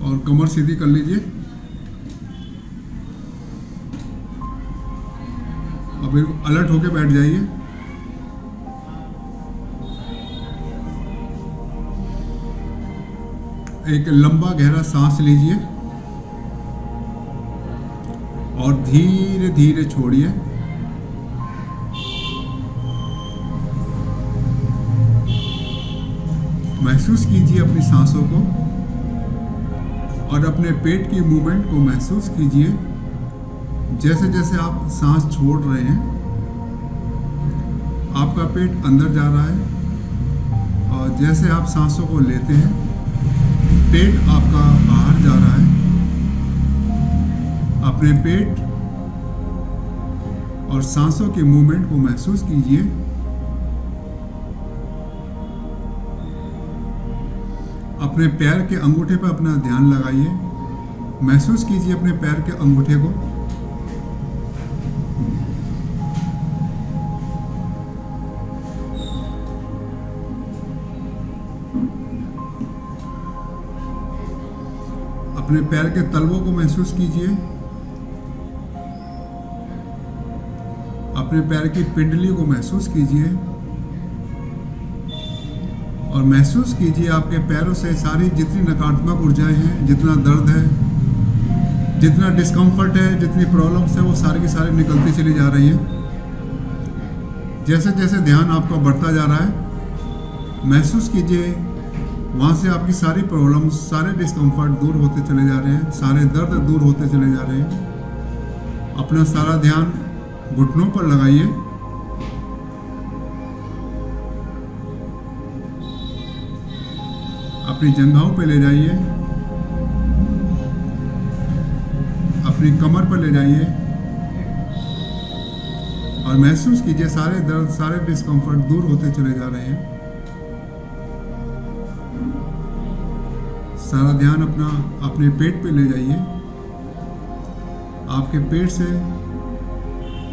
और कमर सीधी कर लीजिए। अब अलर्ट होके बैठ जाइए। एक लंबा गहरा सांस लीजिए और धीरे धीरे छोड़िए। महसूस कीजिए अपनी सांसों को और अपने पेट की मूवमेंट को महसूस कीजिए। जैसे जैसे आप सांस छोड़ रहे हैं आपका पेट अंदर जा रहा है और जैसे आप सांसों को लेते हैं पेट आपका बाहर जा रहा है। अपने पेट और सांसों की मूवमेंट को महसूस कीजिए। अपने पैर के अंगूठे पर अपना ध्यान लगाइए। महसूस कीजिए अपने पैर के अंगूठे को। अपने पैर के तलवों को महसूस कीजिए। अपने पैर की पिंडली को महसूस कीजिए और महसूस कीजिए आपके पैरों से सारी जितनी नकारात्मक ऊर्जाएं हैं, जितना दर्द है, जितना डिस्कम्फर्ट है, जितनी प्रॉब्लम्स है, वो सारी की सारी निकलती चली जा रही हैं। जैसे जैसे ध्यान आपका बढ़ता जा रहा है महसूस कीजिए वहाँ से आपकी सारी प्रॉब्लम्स, सारे डिस्कम्फर्ट दूर होते चले जा रहे हैं, सारे दर्द दूर होते चले जा रहे हैं। अपना सारा ध्यान घुटनों पर लगाइए। अपनी जंघाओं पे ले जाइए, अपनी कमर पर ले जाइए और महसूस कीजिए सारे दर्द, सारे डिस्कम्फर्ट दूर होते चले जा रहे हैं। सारा ध्यान अपने पेट पे ले जाइए। आपके पेट से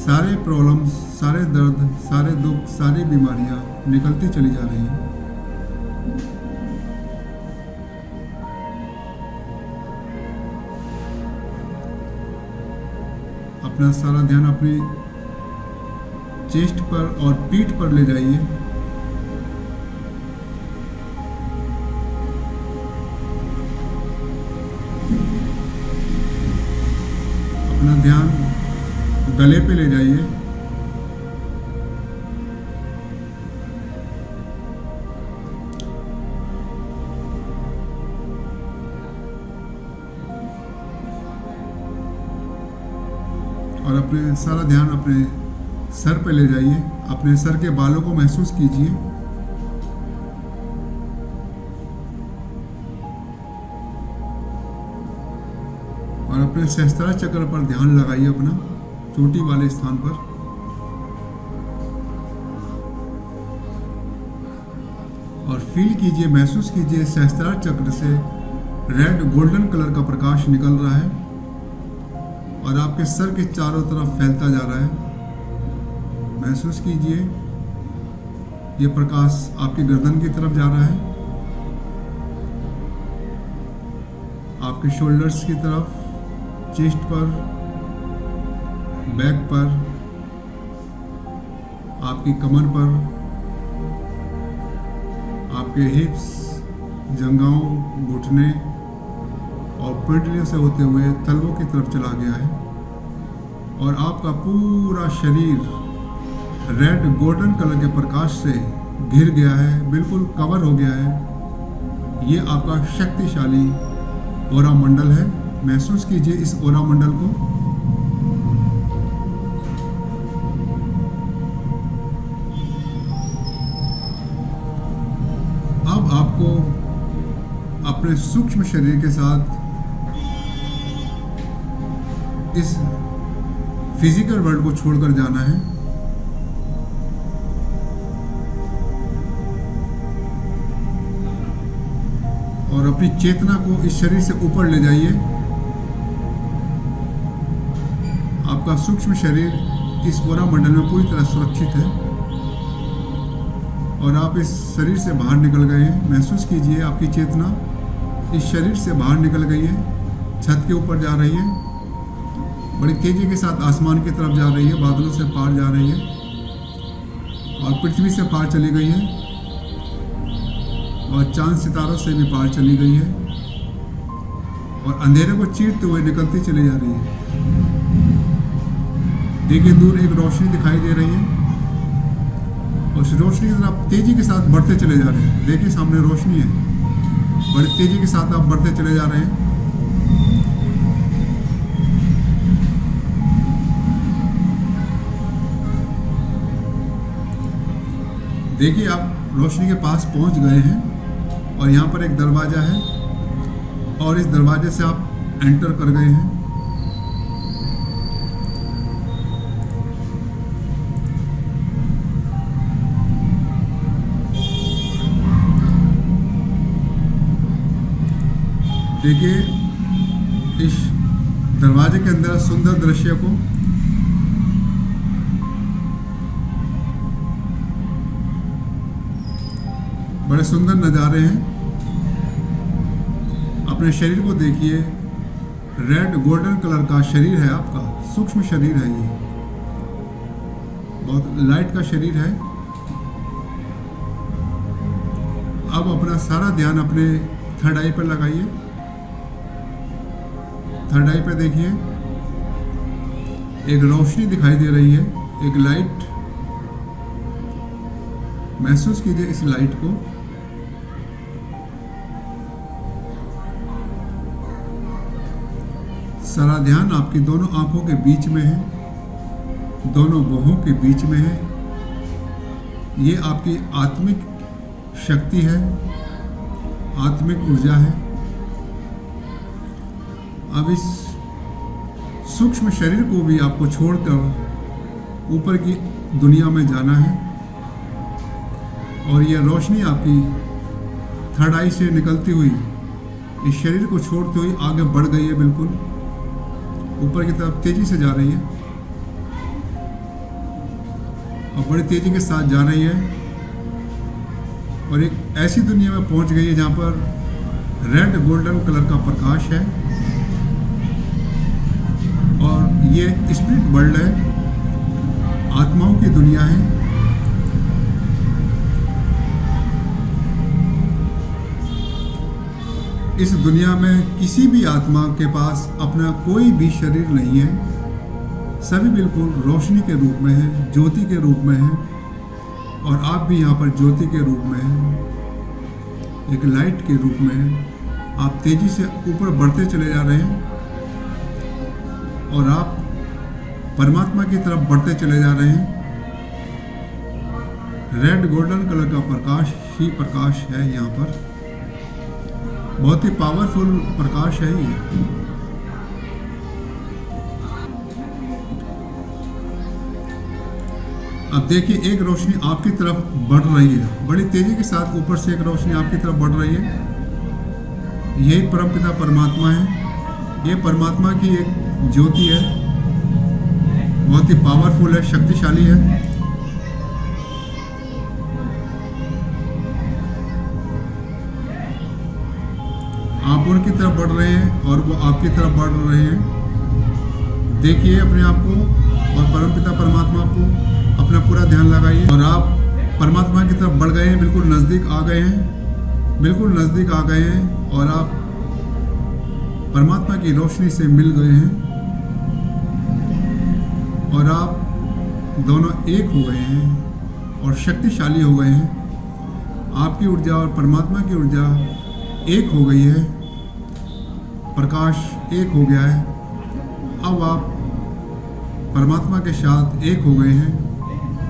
सारे प्रॉब्लम्स, सारे दर्द, सारे दुख, सारी बीमारियां निकलती चली जा रही हैं। अपना सारा ध्यान अपनी चेस्ट पर और पीठ पर ले जाइए। अपना ध्यान गले पे ले जाइए। और अपने सारा ध्यान अपने सर पे ले जाइए। अपने सर के बालों को महसूस कीजिए। और अपने सहस्त्रार चक्र पर ध्यान लगाइए, अपना चोटी वाले स्थान पर। और फील कीजिए, महसूस कीजिए सहस्त्रार चक्र से रेड गोल्डन कलर का प्रकाश निकल रहा है और आपके सर के चारों तरफ फैलता जा रहा है। महसूस कीजिए ये प्रकाश आपकी गर्दन की तरफ जा रहा है, आपके शोल्डर्स की तरफ, चेस्ट पर, बैक पर, आपकी कमर पर, आपके हिप्स, जंघाओं, घुटने और पिंडलियों से होते हुए तलवों की तरफ चला गया है और आपका पूरा शरीर रेड गोल्डन कलर के प्रकाश से घिर गया है, बिल्कुल कवर हो गया है। ये आपका शक्तिशाली ओरा मंडल है। महसूस कीजिए इस ओरा मंडल को। अब आपको अपने सूक्ष्म शरीर के साथ इस फिजिकल वर्ल्ड को छोड़कर जाना है। और अपनी चेतना को इस शरीर से ऊपर ले जाइए। आपका सूक्ष्म शरीर इस ओरा मंडल में पूरी तरह सुरक्षित है और आप इस शरीर से बाहर निकल गए हैं। महसूस कीजिए आपकी चेतना इस शरीर से बाहर निकल गई है, छत के ऊपर जा रही है, बड़ी तेजी के साथ आसमान की तरफ जा रही है, बादलों से पार जा रही है और पृथ्वी से पार चली गई है और चांद सितारों से भी पार चली गई है और अंधेरे को चीरते हुए निकलती चली जा रही है। देखिए दूर एक रोशनी दिखाई दे रही है और उस रोशनी की तरफ तेजी के साथ बढ़ते चले जा रहे हैं। देखिए सामने रोशनी है, बड़ी तेजी के साथ आप बढ़ते चले जा रहे हैं। देखिए आप रोशनी के पास पहुंच गए हैं और यहाँ पर एक दरवाज़ा है और इस दरवाजे से आप एंटर कर गए हैं। देखिए इस दरवाजे के अंदर सुंदर दृश्य को बड़े सुंदर नज़ारे हैं। अपने शरीर को देखिए, रेड गोल्डन कलर का शरीर है आपका, सूक्ष्म शरीर है, ये बहुत लाइट का शरीर है। अब अपना सारा ध्यान अपने थर्ड आई पर लगाइए। थर्ड आई पे देखिए एक रोशनी दिखाई दे रही है, एक लाइट। महसूस कीजिए इस लाइट को। सारा ध्यान आपकी दोनों आंखों के बीच में है, दोनों बाहों के बीच में है। ये आपकी आत्मिक शक्ति है, आत्मिक ऊर्जा है। अब इस सूक्ष्म शरीर को भी आपको छोड़कर ऊपर की दुनिया में जाना है और यह रोशनी आपकी थर्ड आई से निकलती हुई इस शरीर को छोड़ते हुए आगे बढ़ गई है, बिल्कुल ऊपर की तरफ तेजी से जा रही है और बड़ी तेजी के साथ जा रही है और एक ऐसी दुनिया में पहुंच गई है जहां पर रेड गोल्डन कलर का प्रकाश है और ये स्पिरिट वर्ल्ड है, आत्माओं की दुनिया है। इस दुनिया में किसी भी आत्मा के पास अपना कोई भी शरीर नहीं है, सभी बिल्कुल रोशनी के रूप में है, ज्योति के रूप में है और आप भी यहाँ पर ज्योति के रूप में हैं, एक लाइट के रूप में है। आप तेजी से ऊपर बढ़ते चले जा रहे हैं और आप परमात्मा की तरफ बढ़ते चले जा रहे हैं। रेड गोल्डन कलर का प्रकाश ही प्रकाश है, यहाँ पर बहुत ही पावरफुल प्रकाश है ये। अब देखिए एक रोशनी आपकी तरफ बढ़ रही है, बड़ी तेजी के साथ ऊपर से एक रोशनी आपकी तरफ बढ़ रही है। यही परमपिता परमात्मा है, ये परमात्मा की एक ज्योति है, बहुत ही पावरफुल है, शक्तिशाली है। आप उनकी तरफ बढ़ रहे हैं और वो आपकी तरफ बढ़ रहे हैं। देखिए अपने आप को और परमपिता परमात्मा को अपना पूरा ध्यान लगाइए और आप परमात्मा की तरफ बढ़ गए हैं, बिल्कुल नज़दीक आ गए हैं, बिल्कुल नज़दीक आ गए हैं और आप परमात्मा की रोशनी से मिल गए हैं और आप दोनों एक हो गए हैं और शक्तिशाली हो गए हैं। आपकी ऊर्जा और परमात्मा की ऊर्जा एक हो गई है, प्रकाश एक हो गया है। अब आप परमात्मा के साथ एक हो गए हैं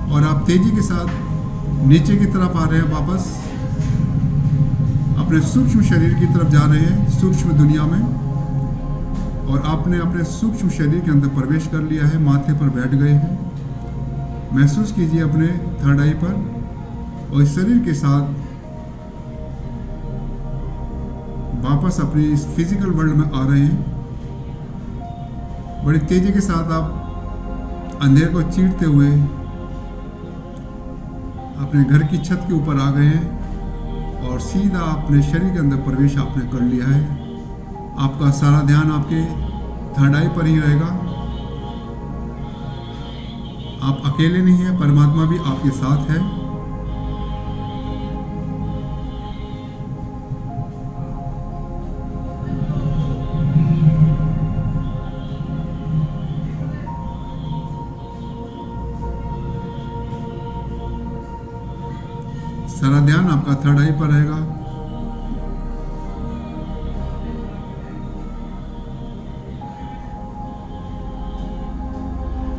और आप तेजी के साथ नीचे की तरफ आ रहे हैं, वापस अपने सूक्ष्म शरीर की तरफ जा रहे हैं, सूक्ष्म दुनिया में। और आपने अपने सूक्ष्म शरीर के अंदर प्रवेश कर लिया है, माथे पर बैठ गए हैं। महसूस कीजिए अपने थर्ड आई पर और इस शरीर के साथ वापस अपने इस फिजिकल वर्ल्ड में आ रहे हैं। बड़ी तेजी के साथ आप अंधेरे को चीरते हुए अपने घर की छत के ऊपर आ गए हैं और सीधा अपने शरीर के अंदर प्रवेश आपने कर लिया है। आपका सारा ध्यान आपके थर्ड आई पर ही रहेगा। आप अकेले नहीं हैं, परमात्मा भी आपके साथ है। सारा ध्यान आपका थर्ड आई पर रहेगा।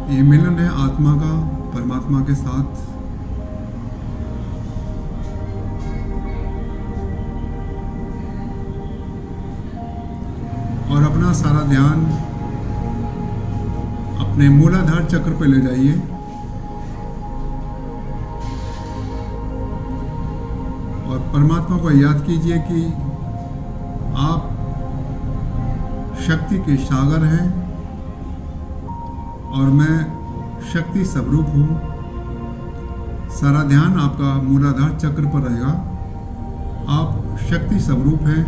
ये मिलन है आत्मा का परमात्मा के साथ। और अपना सारा ध्यान अपने मूलाधार चक्र पे ले जाइए। और परमात्मा को याद कीजिए कि आप शक्ति के सागर हैं और मैं शक्ति स्वरूप हूँ। सारा ध्यान आपका मूलाधार चक्र पर रहेगा। आप शक्ति स्वरूप हैं।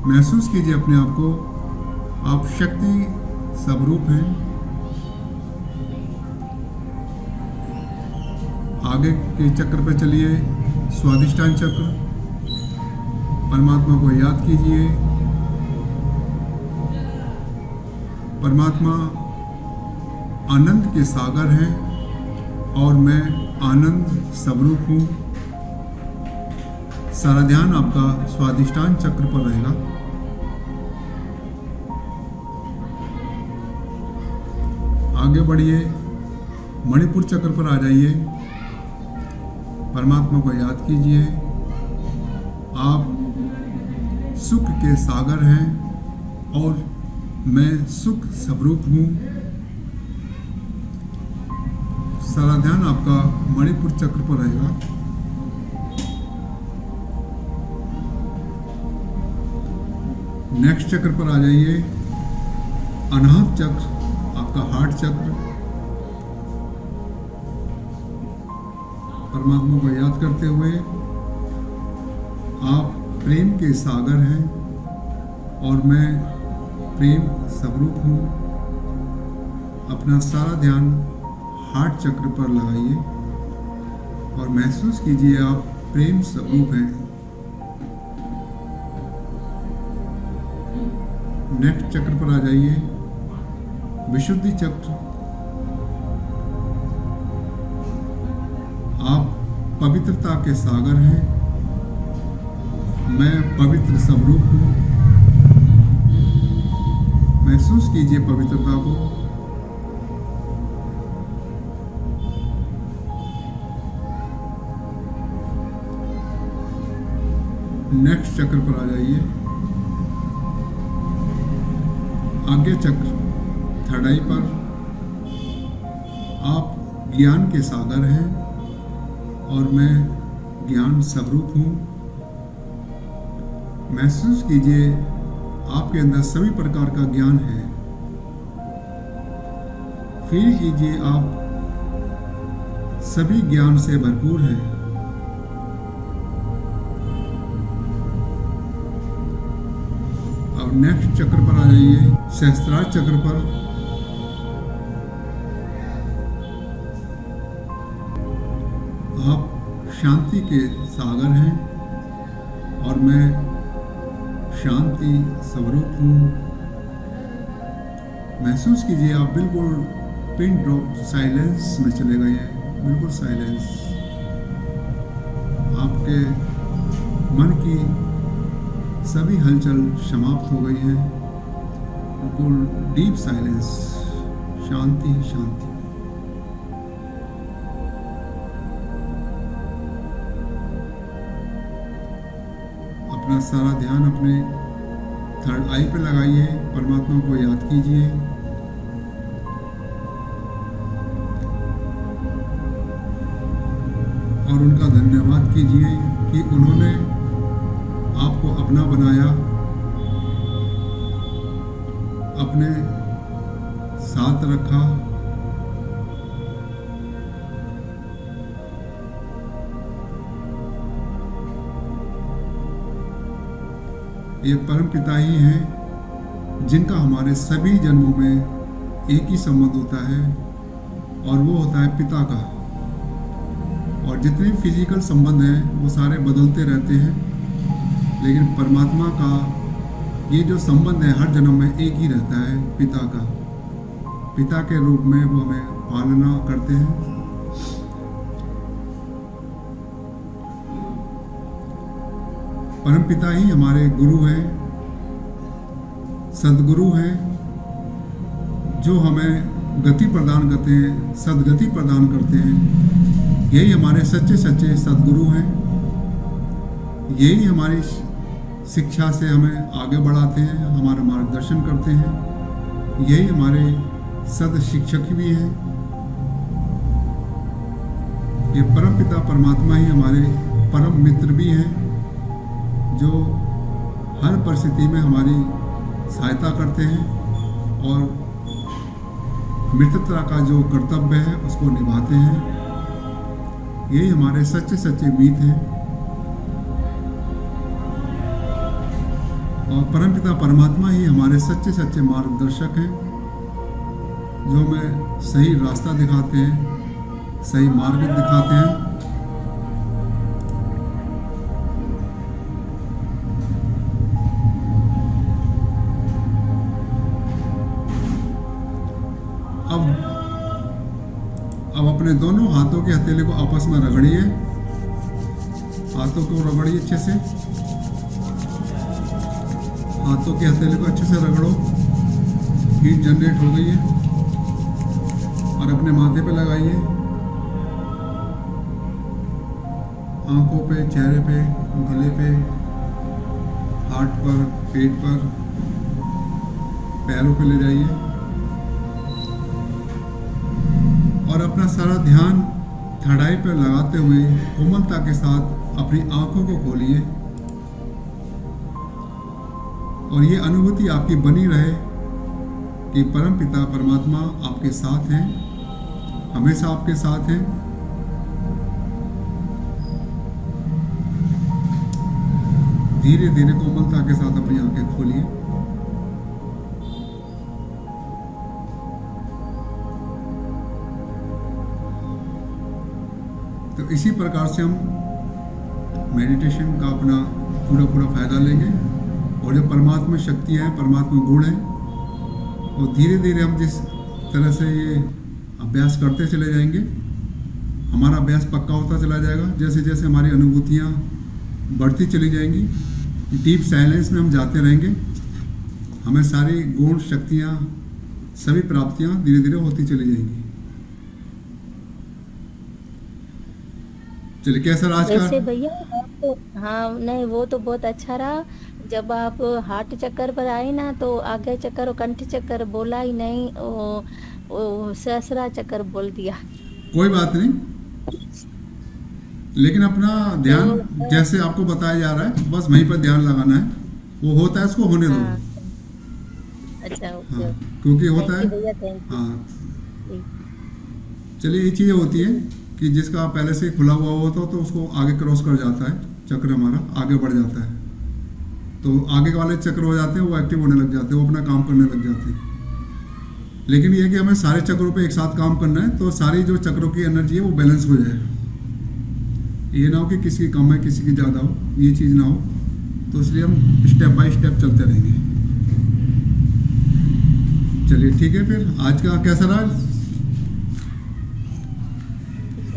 महसूस कीजिए अपने आप को, आप शक्ति स्वरूप हैं। आगे के चक्र पर चलिए, स्वादिष्टान चक्र। परमात्मा को याद कीजिए। परमात्मा आनंद के सागर हैं और मैं आनंद स्वरूप हूँ। सारा ध्यान आपका स्वादिष्टान चक्र पर रहेगा। आगे बढ़िए, मणिपुर चक्र पर आ जाइए। परमात्मा को याद कीजिए। आप सुख के सागर हैं और मैं सुख स्वरूप हूँ। सारा ध्यान आपका मणिपुर चक्र पर रहेगा। नेक्स्ट चक्र पर आ जाइए, अनाहत चक्र, आपका हार्ट चक्र। परमात्मा को याद करते हुए, आप प्रेम के सागर हैं और मैं प्रेम स्वरूप हूँ। अपना सारा ध्यान हार्ट चक्र पर लगाइए और महसूस कीजिए आप प्रेम स्वरूप हैं। नेक्स्ट चक्र पर आ जाइए, विशुद्धि चक्र। आप पवित्रता के सागर हैं, मैं पवित्र स्वरूप हूँ। महसूस कीजिए पवित्रता को। नेक्स्ट चक्र पर आ जाइए, आगे चक्र थर्ड आई पर। आप ज्ञान के सागर हैं और मैं ज्ञान स्वरूप हूँ। महसूस कीजिए आपके अंदर सभी प्रकार का ज्ञान है। फील कीजिए आप सभी ज्ञान से भरपूर हैं। अब नेक्स्ट चक्र पर आ जाइए, सहस्त्रार चक्र पर। आप शांति के सागर हैं और मैं शांति स्वरूप हूँ। महसूस कीजिए आप बिल्कुल पिन ड्रॉप साइलेंस में चले गए हैं, बिल्कुल साइलेंस। आपके मन की सभी हलचल समाप्त हो गई है, बिल्कुल डीप साइलेंस, शांति शांति। अपना सारा ध्यान अपने थर्ड आई पे लगाइए। परमात्मा को याद कीजिए। और उनका धन्यवाद कीजिए कि उन्होंने आपको अपना बनाया, अपने साथ रखा। ये परम पिता ही हैं जिनका हमारे सभी जन्मों में एक ही संबंध होता है, और वो होता है पिता का। और जितने फिजिकल संबंध हैं वो सारे बदलते रहते हैं, लेकिन परमात्मा का ये जो संबंध है हर जन्म में एक ही रहता है, पिता का। पिता के रूप में वो हमें पालना करते हैं। परम पिता ही हमारे गुरु हैं, सद्गुरु हैं, जो हमें गति प्रदान करते हैं, सद्गति प्रदान करते हैं। यही हमारे सच्चे सच्चे सद्गुरु हैं। यही हमारी शिक्षा से हमें आगे बढ़ाते हैं, हमारा मार्गदर्शन करते हैं। यही हमारे सद शिक्षक भी हैं। ये परम पिता परमात्मा ही हमारे परम मित्र भी हैं, जो हर परिस्थिति में हमारी सहायता करते हैं और मित्रता का जो कर्तव्य है उसको निभाते हैं। यही हमारे सच्चे सच्चे मीत हैं। और परमपिता परमात्मा ही हमारे सच्चे सच्चे मार्गदर्शक हैं, जो हमें सही रास्ता दिखाते हैं, सही मार्ग दिखाते हैं। अब अपने दोनों हाथों के हथेली को आपस में रगड़िए। हाथों को रगड़िए अच्छे से। हाथों के हथेली को अच्छे से रगड़ो। हीट जनरेट हो गई है। और अपने माथे पे लगाइए, आंखों पे, चेहरे पे, गले पे, हार्ट पर, पेट पर, पैरों पे ले जाइए। और अपना सारा ध्यान थड़ाई पर लगाते हुए कोमलता के साथ अपनी आंखों को खोलिए। और ये अनुभूति आपकी बनी रहे कि परम पिता परमात्मा आपके साथ हैं, हमेशा आपके साथ हैं। धीरे धीरे कोमलता के साथ अपनी आंखें खोलिए। तो इसी प्रकार से हम मेडिटेशन का अपना पूरा फायदा लेंगे। और जो परमात्मा शक्तियाँ हैं, परमात्मा गुण हैं, और धीरे धीरे हम जिस तरह से ये अभ्यास करते चले जाएंगे, हमारा अभ्यास पक्का होता चला जाएगा। जैसे जैसे हमारी अनुभूतियाँ बढ़ती चली जाएंगी, डीप साइलेंस में हम जाते रहेंगे, हमें सारी गुण शक्तियाँ, सभी प्राप्तियाँ धीरे धीरे होती चली जाएंगी। चलिए, कैसा आज का? वैसे भैया तो हाँ, नहीं वो तो बहुत अच्छा रहा। जब आप हार्ट चक्कर पर आए ना, तो आगे चक्कर और कंठ चक्कर बोला ही नहीं, वो सहस्रा चक्कर बोल दिया। कोई बात नहीं, लेकिन अपना ध्यान तो जैसे आपको बताया जा रहा है, बस वहीं पर ध्यान लगाना है। वो होता है, उसको होने दो। हाँ, अच्छा, ओके हाँ, ओके। क्योंकि होता थैंक है। यू भैया, थैंक हाँ, यू। चलिए, ये चीज़ें होती है कि जिसका पहले से खुला हुआ होता हो तो उसको आगे क्रॉस कर जाता है, चक्र हमारा आगे बढ़ जाता है। तो आगे वाले चक्र हो जाते हैं, वो एक्टिव होने लग जाते हैं, वो अपना काम करने लग जाते हैं। लेकिन ये कि हमें सारे चक्रों पे एक साथ काम करना है, तो सारी जो चक्रों की एनर्जी है वो बैलेंस हो जाए। ये ना हो कि किसी की कम है, किसी की ज़्यादा हो, ये चीज़ ना हो। तो इसलिए हम स्टेप बाय स्टेप चलते रहेंगे। चलिए, ठीक है, फिर आज का कैसा रहा?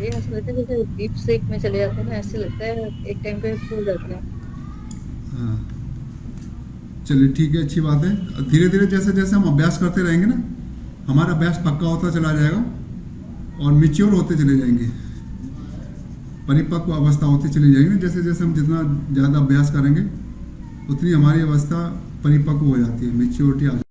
ऐसा लगता है जैसे डीप स्लीप में चले जाते हैं ना, ऐसे लगता है एक टाइम पे सो जाते हैं। हाँ, चलिए, ठीक है, अच्छी बात है। धीरे धीरे जैसे जैसे हम अभ्यास करते रहेंगे ना, हमारा अभ्यास पक्का होता चला जाएगा और मैच्योर होते चले जाएंगे, परिपक्व अवस्था होती चली जाएगी। जैसे जैसे हम जितना ज़्यादा अभ्यास करेंगे, उतनी हमारी अवस्था परिपक्व हो जाती है, मैच्योरिटी आ जाती है।